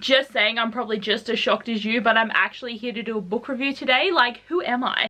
just saying I'm probably just as shocked as you, but I'm actually here to do a book review today. Like, who am I?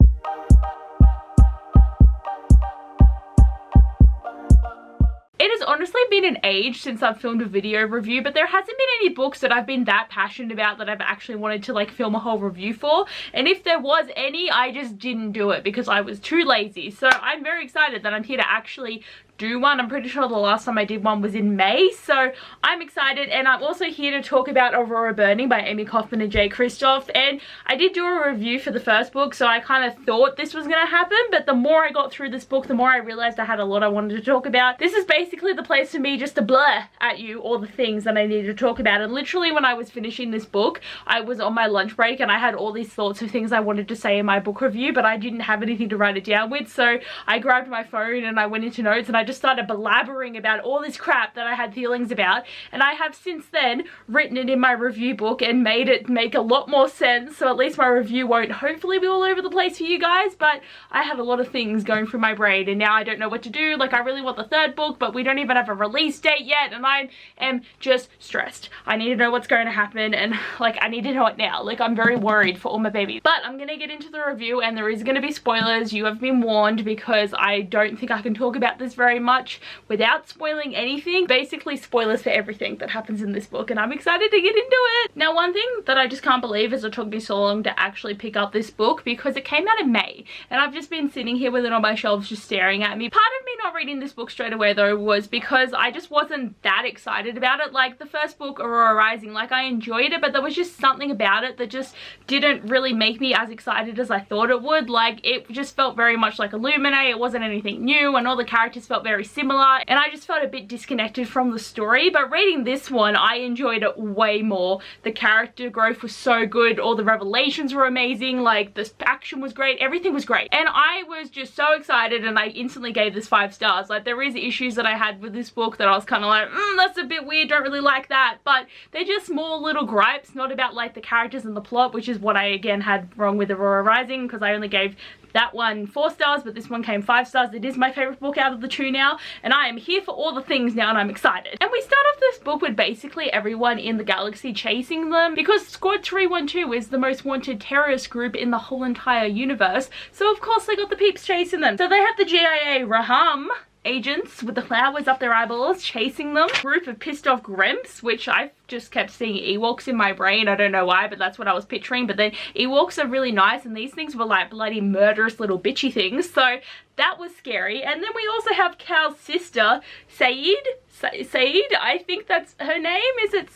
It has honestly been an age since I've filmed a video review, but there hasn't been any books that I've been that passionate about that I've actually wanted to like film a whole review for. And if there was any, I just didn't do it because I was too lazy. So I'm very excited that I'm here to actually do one. I'm pretty sure the last time I did one was in May, so I'm excited. And I'm also here to talk about Aurora Burning by Amy Kaufman and Jay Kristoff. And I did do a review for the first book, so I kind of thought this was gonna happen, but the more I got through this book, the more I realized I had a lot I wanted to talk about. This is basically the place for me just to blur at you all the things that I needed to talk about. And literally when I was finishing this book, I was on my lunch break and I had all these thoughts of things I wanted to say in my book review, but I didn't have anything to write it down with, so I grabbed my phone and I went into notes and I just started blabbering about all this crap that I had feelings about. And I have since then written it in my review book and made it make a lot more sense, so at least my review won't hopefully be all over the place for you guys. But I had a lot of things going through my brain and now I don't know what to do. Like, I really want the third book, but we don't even have a release date yet and I am just stressed. I need to know what's going to happen and like I need to know it now. Like, I'm very worried for all my babies. But I'm gonna get into the review and there is gonna be spoilers. You have been warned because I don't think I can talk about this very much without spoiling anything. Basically spoilers for everything that happens in this book and I'm excited to get into it. Now, one thing that I just can't believe is it took me so long to actually pick up this book because it came out in May and I've just been sitting here with it on my shelves just staring at me. Part of me not reading this book straight away though was because I just wasn't that excited about it. Like, the first book, Aurora Rising, like, I enjoyed it, but there was just something about it that just didn't really make me as excited as I thought it would. Like, it just felt very much like Illuminate. It wasn't anything new and all the characters felt very similar and I just felt a bit disconnected from the story. But reading this one, I enjoyed it way more. The character growth was so good, all the revelations were amazing, like the action was great, everything was great, and I was just so excited and I instantly gave this 5 stars. Like, there is issues that I had with this book that I was kind of like, that's a bit weird, don't really like that, but they're just small little gripes, not about like the characters and the plot, which is what I again had wrong with Aurora Rising because I only gave that one 4 stars, but this one came 5 stars. It is my favorite book out of the 2 now, and I am here for all the things now, and I'm excited. And we start off this book with basically everyone in the galaxy chasing them because Squad 312 is the most wanted terrorist group in the whole entire universe, so of course they got the peeps chasing them. So they have the GIA Raham agents with the flowers up their eyeballs chasing them. A group of pissed off Gremps, which I just kept seeing Ewoks in my brain. I don't know why, but that's what I was picturing. But then Ewoks are really nice and these things were like bloody murderous little bitchy things, so that was scary. And then we also have Cal's sister, Saedii, I think that's her name. Is it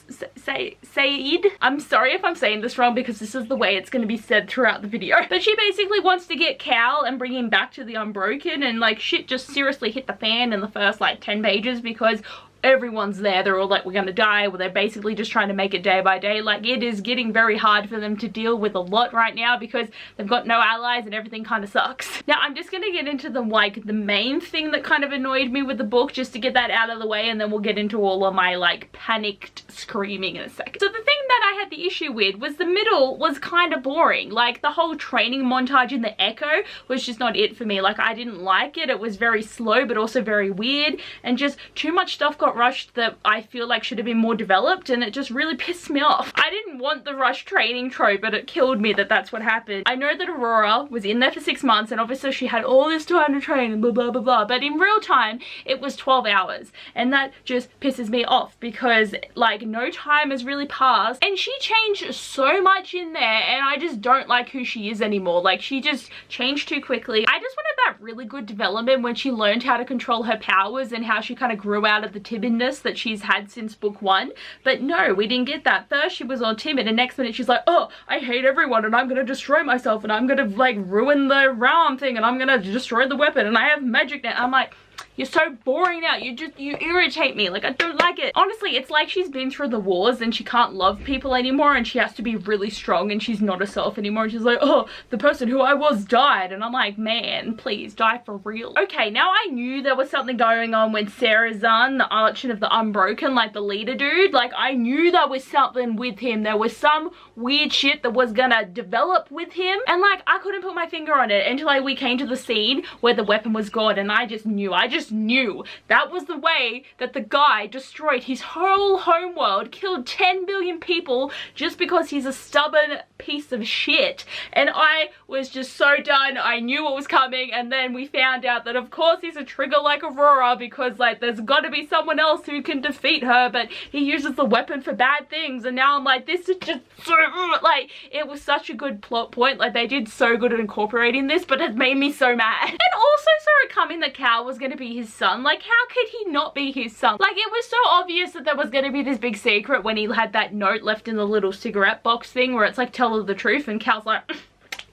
Saedii? I'm sorry if I'm saying this wrong because this is the way it's going to be said throughout the video. But she basically wants to get Cal and bring him back to the Unbroken, and like shit just seriously hit the fan in the first like 10 pages because everyone's there. They're all like, we're gonna die. Well, they're basically just trying to make it day by day. Like, it is getting very hard for them to deal with a lot right now because they've got no allies and everything kind of sucks. Now, I'm just gonna get into the main thing that kind of annoyed me with the book, just to get that out of the way, and then we'll get into all of my like panicked screaming in a second. So the thing that I had the issue with was the middle was kind of boring. Like, the whole training montage in the Echo was just not it for me. Like, I didn't like it. It was very slow but also very weird, and just too much stuff got rushed that I feel like should have been more developed, and it just really pissed me off. I didn't want the rush training trope, but it killed me that that's what happened. I know that Aurora was in there for 6 months and obviously she had all this time to train and blah blah blah blah, but in real time it was 12 hours, and that just pisses me off because like no time has really passed and she changed so much in there, and I just don't like who she is anymore. Like, she just changed too quickly. I just wanted that really good development when she learned how to control her powers and how she kind of grew out of the timidness that she's had since book 1, but no, we didn't get that. First she was all timid and next minute she's like, oh, I hate everyone and I'm gonna destroy myself and I'm gonna like ruin the realm thing and I'm gonna destroy the weapon and I have magic now. I'm like, you're so boring now. You irritate me. Like, I don't like it. Honestly, it's like she's been through the wars and she can't love people anymore and she has to be really strong and she's not herself anymore. And she's like, oh, the person who I was died. And I'm like, man, please die for real. Okay, now I knew there was something going on when Sarazan, the Archon of the Unbroken, like the leader dude, like I knew there was something with him. There was some weird shit that was gonna develop with him. And like, I couldn't put my finger on it until we came to the scene where the weapon was gone, and I just knew. I just just knew that was the way that the guy destroyed his whole homeworld, killed 10 billion people just because he's a stubborn piece of shit. And I was just so done. I knew what was coming, and then we found out that of course he's a trigger like Aurora, because like there's got to be someone else who can defeat her, but he uses the weapon for bad things. And now I'm like, this is just so, like, it was such a good plot point. Like, they did so good at incorporating this, but it made me so mad. And also saw it coming that Cal was going to be his son. Like, how could he not be his son? Like, it was so obvious that there was going to be this big secret when he had that note left in the little cigarette box thing where it's like, tell her the truth, and Cal's like,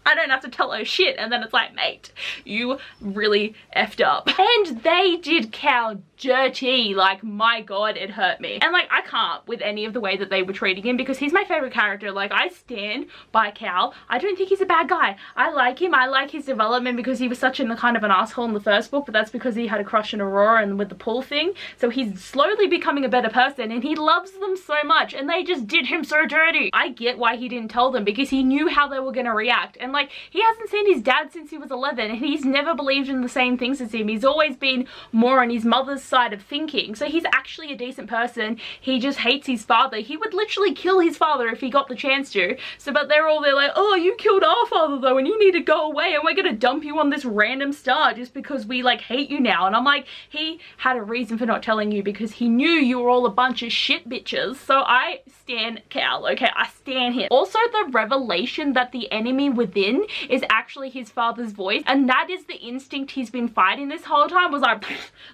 I don't have to tell her shit. And then it's like, mate, you really effed up. And they did Cal dirty. Like, my god, it hurt me. And like, I can't with any of the way that they were treating him, because he's my favorite character. Like, I stand by Cal. I don't think he's a bad guy. I like him. I like his development, because he was such a kind of an asshole in the first book, but that's because he had a crush on Aurora and with the pool thing. So he's slowly becoming a better person, and he loves them so much, and they just did him so dirty. I get why he didn't tell them, because he knew how they were going to react. And like, he hasn't seen his dad since he was 11, and he's never believed in the same things as him. He's always been more on his mother's side of thinking. So he's actually a decent person. He just hates his father. He would literally kill his father if he got the chance to. So, but they're all there like, oh, you killed our father though, and you need to go away, and we're gonna dump you on this random star just because we like hate you now. And I'm like, he had a reason for not telling you, because he knew you were all a bunch of shit bitches. So I stan Cal, okay? I stan him. Also, the revelation that the enemy within is actually his father's voice, and that is the instinct he's been fighting this whole time, was like,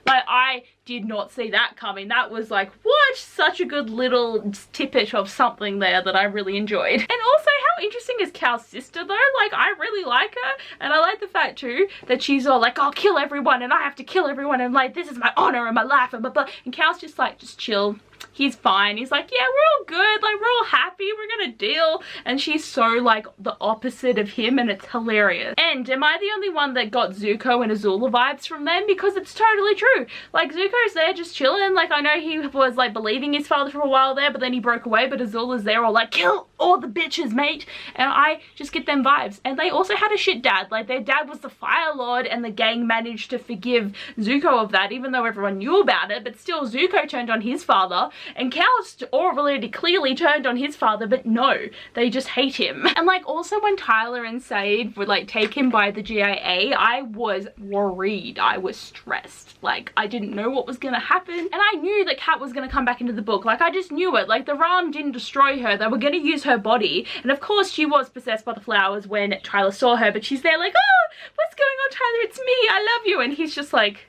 like, I did not see that coming. That was like, what? Such a good little tidbit of something there that I really enjoyed. And also, how interesting is Cal's sister though? Like, I really like her, and I like the fact too that she's all like, I'll kill everyone, and I have to kill everyone, and like, this is my honor and my life, and blah blah. And Cal's just like, just chill. He's fine. He's like, yeah, we're all good. Like, we're all happy. We're gonna deal. And she's so like the opposite of him, and it's hilarious. And am I the only one that got Zuko and Azula vibes from them? Because it's totally true. Like, Zuko's there just chilling. Like, I know he was like believing his father for a while there, but then he broke away. But Azula's there all like, kill all the bitches, mate. And I just get them vibes. And they also had a shit dad. Like, their dad was the Fire Lord, and the gang managed to forgive Zuko of that, even though everyone knew about it. But still, Zuko turned on his father. And Cal's already clearly turned on his father, but no, they just hate him. And like, also when Tyler and Saedii would like take him by the GIA, I was worried. I was stressed. Like, I didn't know what was gonna happen, and I knew that Kat was gonna come back into the book. Like, I just knew it. Like, the Ram didn't destroy her. They were gonna use her body, and of course she was possessed by the flowers when Tyler saw her, but she's there like, oh, what's going on, Tyler? It's me. I love you. And he's just like,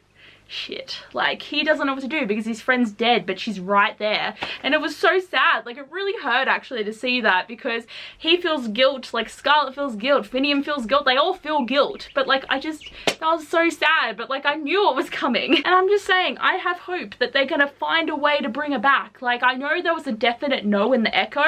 shit. Like, he doesn't know what to do because his friend's dead, but she's right there. And it was so sad. Like, it really hurt actually to see that, because he feels guilt, like Scarlet feels guilt, Finian feels guilt, they all feel guilt. But like, that was so sad, but like, I knew it was coming. And I'm just saying, I have hope that they're gonna find a way to bring her back. Like, I know there was a definite no in the Echo,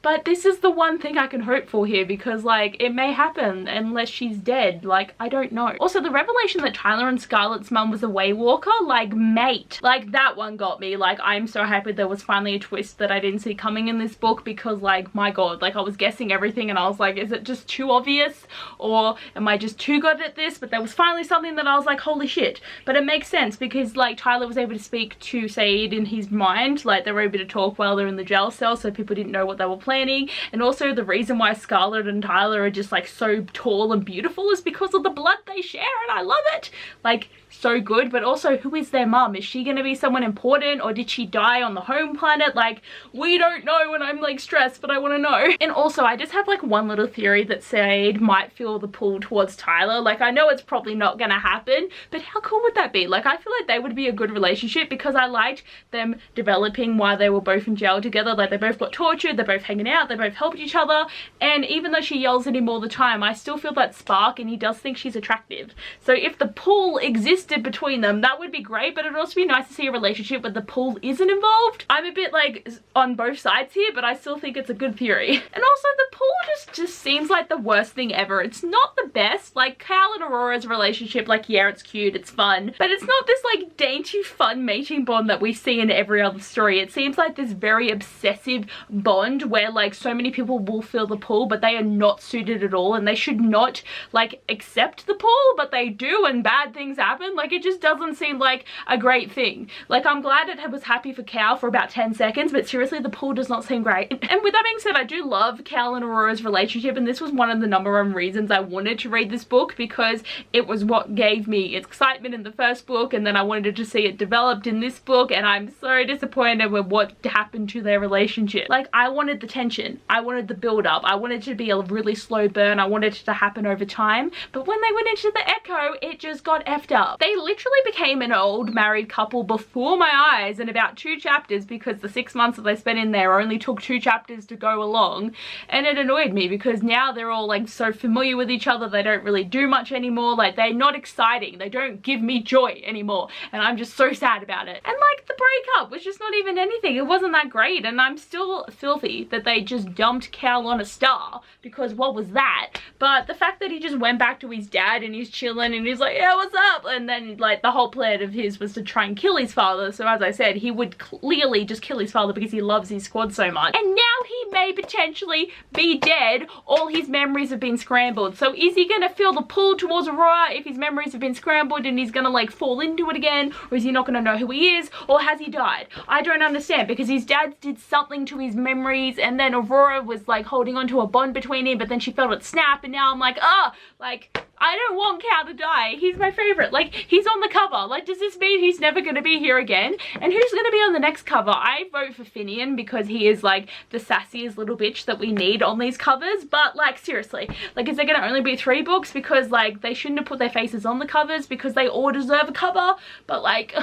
but this is the one thing I can hope for here, because like, it may happen unless she's dead. Like, I don't know. Also, the revelation that Tyler and Scarlet's mum was a Waywalker, like, mate, like, that one got me. Like, I'm so happy there was finally a twist that I didn't see coming in this book, because like, my god, like, I was guessing everything and I was like, is it just too obvious, or am I just too good at this? But there was finally something that I was like, holy shit. But it makes sense, because like, Tyler was able to speak to Saedii in his mind. Like, they were able to talk while they're in the jail cell, so people didn't know what they were planning. And also, the reason why Scarlet and Tyler are just like so tall and beautiful is because of the blood they share, and I love it. Like, so good. But also, who is their mum? Is she gonna be someone important, or did she die on the home planet? Like, we don't know, and I'm like stressed, but I want to know. And also, I just have like one little theory that Saedii might feel the pull towards Tyler. Like, I know it's probably not gonna happen, but how cool would that be? Like, I feel like they would be a good relationship, because I liked them developing while they were both in jail together. Like, they both got tortured, they're both hanging out, they both helped each other, and even though she yells at him all the time, I still feel that spark, and he does think she's attractive. So if the pull existed between them, that would be great. But it'd also be nice to see a relationship where the pull isn't involved. I'm a bit like on both sides here, but I still think it's a good theory. And also, the pull just seems like the worst thing ever. It's not the best. Like, Cal and Aurora's relationship, like, yeah, it's cute, it's fun, but it's not this like dainty fun mating bond that we see in every other story. It seems like this very obsessive bond where like so many people will feel the pull, but they are not suited at all, and they should not like accept the pull, but they do, and bad things happen. Like, it just doesn't doesn't seem like a great thing. Like, I'm glad it was happy for Cal for about 10 seconds, but seriously, the pool does not seem great. And with that being said, I do love Cal and Aurora's relationship, and this was one of the #1 reasons I wanted to read this book, because it was what gave me excitement in the first book, and then I wanted to see it developed in this book, and I'm so disappointed with what happened to their relationship. Like, I wanted the tension, I wanted the build up, I wanted it to be a really slow burn, I wanted it to happen over time, but when they went into the Echo, it just got effed up. They literally became an old married couple before my eyes in about 2 chapters, because the 6 months that they spent in there only took 2 chapters to go along, and it annoyed me because now they're all like so familiar with each other, they don't really do much anymore, like they're not exciting, they don't give me joy anymore, and I'm just so sad about it. And like, the breakup was just not even anything, it wasn't that great, and I'm still filthy that they just dumped Cal on a star, because what was that? But the fact that he just went back to his dad and he's chilling and he's like, yeah, what's up? And then like the whole plan of his was to try and kill his father, so as I said, he would clearly just kill his father because he loves his squad so much. And now he may potentially be dead, all his memories have been scrambled. So is he gonna feel the pull towards Aurora if his memories have been scrambled and he's gonna like fall into it again, or is he not gonna know who he is, or has he died? I don't understand, because his dad did something to his memories, and then Aurora was like holding on to a bond between him, but then she felt it snap, and now I'm like, oh, like, I don't want Cal to die. He's my favorite. Like, he's on the cover. Like, does this mean he's never going to be here again? And who's going to be on the next cover? I vote for Finian because he is, like, the sassiest little bitch that we need on these covers. But, like, seriously. Like, is there going to only be 3 books? Because, like, they shouldn't have put their faces on the covers because they all deserve a cover. But, like,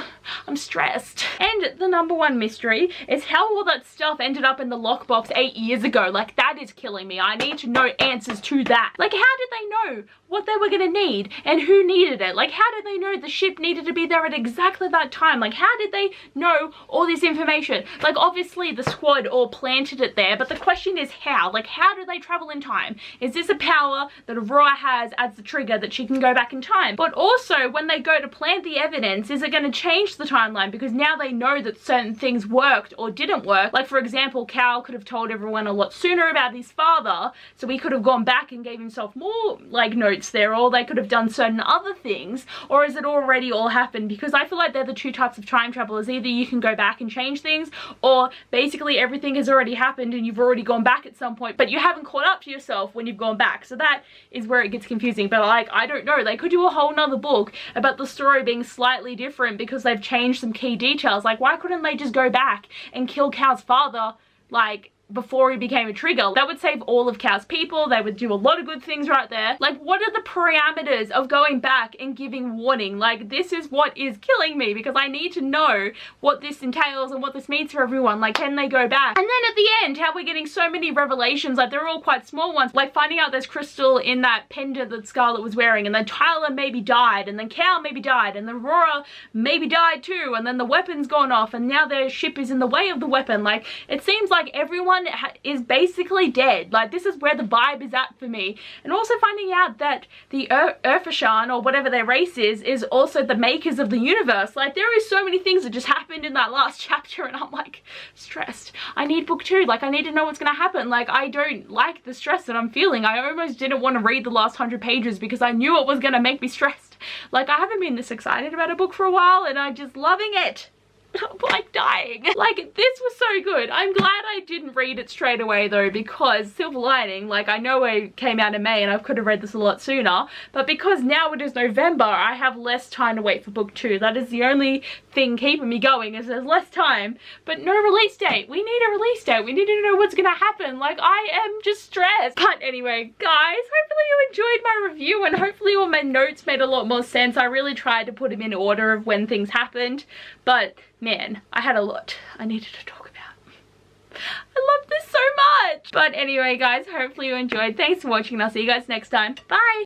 I'm stressed. And the #1 mystery is how all that stuff ended up in the lockbox 8 years ago. Like, that is killing me. I need to know answers to that. Like, how did they know what they were gonna need and who needed it? Like, how did they know the ship needed to be there at exactly that time? Like, how did they know all this information? Like, obviously the squad all planted it there, but the question is how? Like, how do they travel in time? Is this a power that Aurora has as the trigger that she can go back in time? But also, when they go to plant the evidence, is it gonna change the timeline? Because now they know that certain things worked or didn't work. Like, for example, Cal could have told everyone a lot sooner about his father, so he could have gone back and gave himself more, like, notes there, or they could have done certain other things, or is it already all happened? Because I feel like they're the 2 types of time travelers. Either you can go back and change things, or basically everything has already happened and you've already gone back at some point, but you haven't caught up to yourself when you've gone back. So that is where it gets confusing. But like, I don't know, they could do a whole nother book about the story being slightly different because they've changed some key details. Like, why couldn't they just go back and kill Cal's father, like, before he became a trigger? That would save all of Cal's people. They would do a lot of good things right there. Like, what are the parameters of going back and giving warning? Like, this is what is killing me, because I need to know what this entails and what this means for everyone. Like, can they go back? And then at the end, how we're getting so many revelations, like they're all quite small ones, like finding out there's crystal in that pendant that Scarlet was wearing, and then Tyler maybe died, and then Cal maybe died, and then Aurora maybe died too, and then the weapon's gone off, and now their ship is in the way of the weapon. Like, it seems like everyone is basically dead. Like, this is where the vibe is at for me. And also finding out that the Urfashan, or whatever their race is also the makers of the universe. Like, there is so many things that just happened in that last chapter, and I'm like, stressed. I need book 2. Like, I need to know what's gonna happen. Like, I don't like the stress that I'm feeling. I almost didn't want to read the last 100 pages because I knew it was gonna make me stressed. Like, I haven't been this excited about a book for a while, and I'm just loving it. I'm like dying. Like, this was so good. I'm glad I didn't read it straight away though, because silver lining, like, I know it came out in May and I could have read this a lot sooner, but because now it is November, I have less time to wait for book 2. That is the only thing keeping me going, is there's less time, but no release date. We need a release date. We need to know what's gonna happen. Like, I am just stressed. But anyway, guys, hopefully you enjoyed my review, and hopefully all my notes made a lot more sense. I really tried to put them in order of when things happened, but man, I had a lot I needed to talk about. I love this so much. But anyway, guys, hopefully you enjoyed. Thanks for watching, and I'll see you guys next time. Bye.